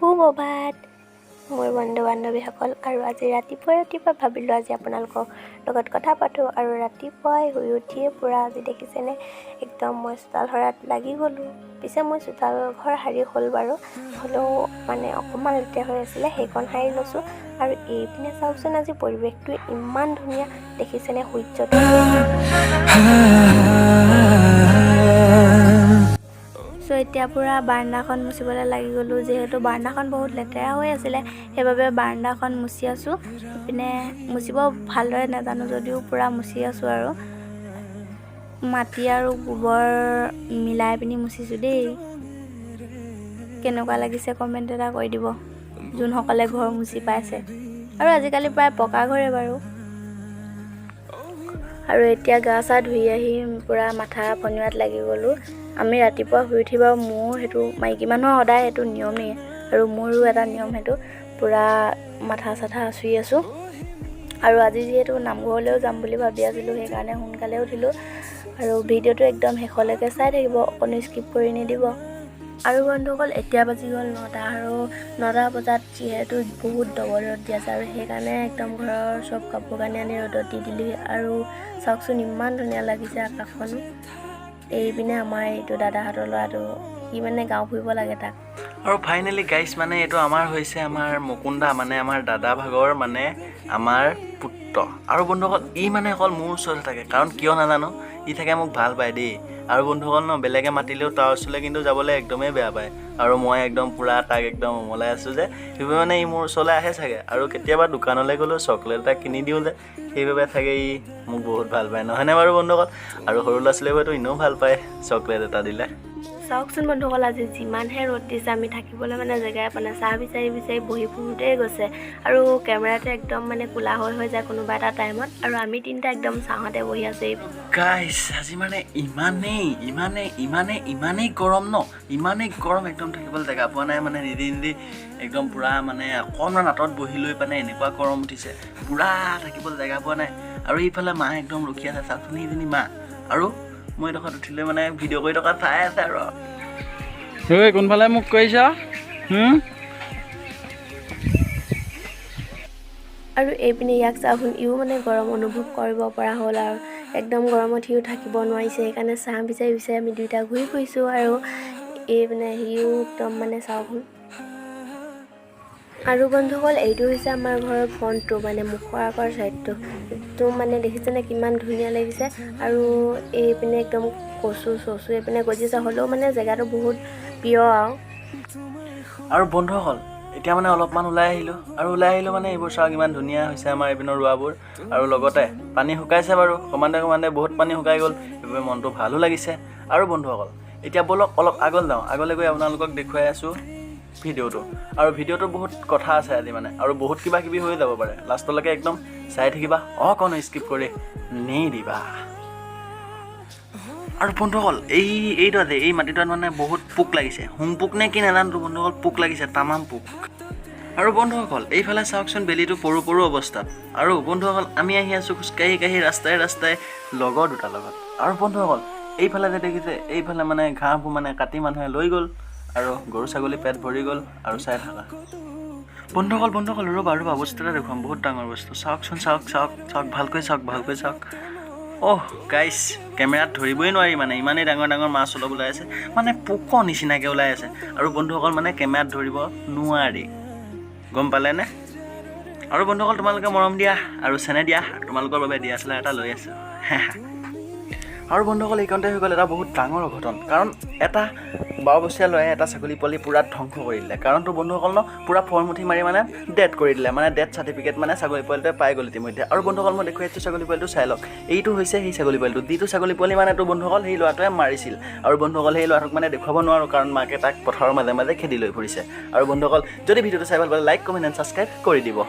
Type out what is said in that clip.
সুপ্ৰভাত মোৰ বন্ধু বান্ধৱীসকল। আৰু আজি ৰাতিপুৱা ভাবিলোঁ আজি আপোনালোকৰ লগত কথা পাতোঁ। আৰু ৰাতিপুৱাই শুই উঠিয়ে পূৰা আজি দেখিছেনে একদম মই চোতাল সৰাত লাগি গ'লোঁ। পিছে মই চোতাল ঘৰ সাৰি হ'ল বাৰু, হ'লেও মানে অকণমান লেতেৰা হৈ আছিলে, সেইকণ সাৰি লৈছোঁ। আৰু এইপিনে চাওকচোন আজি পৰিৱেশটো ইমান ধুনীয়া দেখিছেনে, সূৰ্যটো এতিয়া পূৰা বাৰাণ্ডাখন মুচিবলৈ লাগি গ'লোঁ। যিহেতু বাৰাণ্ডাখন বহুত লেতেৰা হৈ আছিলে, সেইবাবে বাৰাণ্ডাখন মুচি আছোঁ। ইপিনে মুচিব ভালদৰে নাজানো যদিও পূৰা মুচি আছোঁ। আৰু মাটি আৰু গোবৰ মিলাই পিনি মুচিছোঁ দেই। কেনেকুৱা লাগিছে কমেণ্ট এটা কৰি দিব যোনসকলে ঘৰ মুচি পাইছে। আৰু আজিকালি প্ৰায় পকা ঘৰে বাৰু। আৰু এতিয়া গা চা ধুই আহি পূৰা মাথা পনিওৱাত লাগি গ'লোঁ। আমি ৰাতিপুৱা শুই উঠি বাৰু মোৰ সেইটো মাইকী মানুহৰ সদায় সেইটো নিয়মেই, আৰু মোৰো এটা নিয়ম সেইটো পূৰা মাথা চাথা আঁচুৰি আছোঁ। আৰু আজি যিহেতু নামঘৰলৈও যাম বুলি ভাবি আছিলোঁ, সেইকাৰণে সোনকালে উঠিলোঁ। আৰু ভিডিঅ'টো একদম শেষলৈকে চাই থাকিব, অকণো স্কিপ কৰি নিদিব। আৰু বন্ধুসকল এতিয়া বাজি গ'ল 9টা। আৰু 9টা বজাত যিহেতু বহুত ডবল ৰ'দ দি আছে, আৰু সেইকাৰণে একদম ঘৰৰ চব কাপোৰ কানি আনি ৰ'দত দি দিলোঁ। আৰু চাওকচোন ইমান ধুনীয়া লাগিছে আকাশখন। এইপিনে আমাৰ এইটো দাদাহঁতৰ ল'ৰাটো, সি মানে গাঁও ফুৰিব লাগে তাক। আৰু ফাইনেলি গাইছ মানে এইটো আমাৰ হৈছে আমাৰ মুকুন্দা, মানে আমাৰ দাদা ভাগৰ মানে আমাৰ পুত্ৰ। আৰু বন্ধুসকল ই মানে অকল মোৰ ওচৰতে থাকে, কাৰণ কিয় নাজানো, ই থাকে মোক ভাল পায় দেই। আৰু বন্ধুসকল বেলেগে মাতিলেও তাৰ ওচৰলৈ কিন্তু যাবলৈ একদমেই বেয়া পায়। আৰু মই একদম পূৰা তাক একদম উমলাই আছোঁ যে, সেইবাবে মানে ই মোৰ ওচৰলৈ আহে চাগে। আৰু কেতিয়াবা দোকানলৈ গ'লেও চকলেট এটা কিনি দিওঁ যে, সেইবাবে থাকে ই মোক বহুত ভাল পায়, নহয়নে বাৰু বন্ধুসকল? আৰু সৰু ল'ৰা ছোৱালীবোৰেতো এনেও ভাল পায় চকলেট এটা দিলে। চাওকচোন বন্ধুসকল আজি যিমানহে ৰ'দ দিছে, আমি থাকিবলৈ মানে জেগাই পোৱা নাই। চাহ বিচাৰি বহি ফুৰোঁতেই গৈছে। আৰু কেমেৰাটো একদম মানে কোলা হৈ যায় কোনোবা এটা টাইমত। আৰু আমি তিনিটা একদম চাহতে বহি আছোঁ। গাইছ আজি মানে ইমানেই গৰম ন, ইমানেই গৰম একদম থাকিবলৈ জেগা পোৱা নাই। মানে নিদি একদম পূৰা মানে অকণমান আঁতৰত বহি লৈ মানে এনেকুৱা গৰম উঠিছে, পূৰা থাকিবলৈ জেগা পোৱা নাই। আৰু ইফালে মা একদম ৰখি আছে, চাওকচোন এইজনী মা। আৰু মই এডোখৰত উঠিলৈ মানে ভিডিঅ' কৰি থকা চাই আছে। আৰু কোনফালে মোক কৰিছ? আৰু এইপিনে ইয়াক চাওকচোন, ইও মানে গৰম অনুভৱ কৰিব পৰা হ'ল। আৰু একদম গৰমত সিও থাকিব নোৱাৰিছে, সেইকাৰণে চাহ বিচাৰি আমি দুইটা ঘূৰি ফুৰিছোঁ। আৰু এইপিনে সিও একদম মানে চাওকচোন। আৰু বন্ধুসকল এইটো হৈছে আমাৰ ঘৰৰ ফ্ৰণ্টটো, মানে মুখৰ আগৰ ছাইডটো। একদম মানে দেখিছেনে কিমান ধুনীয়া লাগিছে। আৰু এইপিনে একদম কচু এইপিনে গজিছে, হ'লেও মানে জেগাটো বহুত প্ৰিয়। আৰু বন্ধুসকল এতিয়া মানে অলপমান ওলাই আহিলোঁ মানে এইবোৰ চাওক ইমান ধুনীয়া হৈছে আমাৰ এইপিনৰ ৰোৱাবোৰ। আৰু লগতে পানী শুকাইছে বাৰু, কমান্দে বহুত পানী শুকাই গ'ল, সেইবাবে মনটো ভালো লাগিছে। আৰু বন্ধুসকল এতিয়া ব'লক অলপ আগলৈ গৈ আপোনালোকক দেখুৱাই আছোঁ ভিডিঅ'টো। আৰু ভিডিঅ'টো বহুত কথা আছে আজি মানে, আৰু বহুত কিবা কিবি হৈ যাব পাৰে। লাষ্টলৈকে একদম চাই থাকিবা, অকণো স্কিপ কৰি নিদিবা। আৰু বন্ধুসকল এইটো আছে, এই মাটিটোত মানে বহুত পোক লাগিছে, পোক নে কি নাজানো বন্ধুসকল, পোক লাগিছে, তামাম পোক। আৰু বন্ধুসকল এইফালে চাওকচোন বেলিটো পৰু অৱস্থাত। আৰু বন্ধুসকল আমি আহি আছোঁ খোজকাঢ়ি ৰাস্তাই লগৰ দুটাৰ লগত। আৰু বন্ধুসকল এইফালে যে দেখিছে, এইফালে মানে ঘাঁহবোৰ মানে কাটি মানুহে লৈ গ'ল, আৰু গৰু ছাগলী পেট ভৰি গ'ল। আৰু চাই থাকা বন্ধুসকল ৰ'বা বস্তু এটা দেখুৱাম, বহুত ডাঙৰ বস্তু। চাওকচোন চাওক ভালকৈ চাওক। গাইছ কেমেৰাত ধৰিবই নোৱাৰি, মানে ইমানেই ডাঙৰ মাছ অলপ ওলাই আছে, মানে পোকৰ নিচিনাকৈ ওলাই আছে। আৰু বন্ধুসকল মানে কেমেৰাত ধৰিব নোৱাৰি, গম পালেনে? আৰু বন্ধুসকল তোমালোকে মৰম দিয়া আৰু চেনে দিয়া, তোমালোকৰ বাবে DSLR এটা লৈ আছোঁ। আৰু বন্ধুসকল এইকণতে হৈ গ'ল এটা বহুত ডাঙৰ অঘটন, কাৰণ এটা 12 বছৰীয়া ল'ৰাই এটা ছাগলী পোৱালি পূৰা ধ্বংস কৰি দিলে। কাৰণটো বন্ধুসকল পূৰা ফৰ্মুঠি মাৰি মানে ডেথ কৰি দিলে, মানে ডেথ চাৰ্টিফিকেট মানে ছাগলী পোৱালিটোৱে পাই গ'ল ইতিমধ্যে। আৰু বন্ধুসকল মই দেখুৱাই আছোঁ ছাগলী পোৱালিটো, চাই লওক। এইটো হৈছে সেই ছাগলী পোৱালিটো, যিটো ছাগলী পোৱালি মানে এইটো বন্ধুসকল সেই ল'ৰাটোৱে মাৰিছিল। আৰু বন্ধুসকল সেই ল'ৰাটোক মানে দেখুৱাব নোৱাৰোঁ, কাৰণ মাকে তাক পথাৰৰ মাজে খেদি লৈ ফুৰিছে। আৰু বন্ধুসকল যদি ভিডিঅ'টো চাই ভাল পালে লাইক, কমেণ্ট এণ্ড ছাবস্ক্ৰাইব কৰি দিব।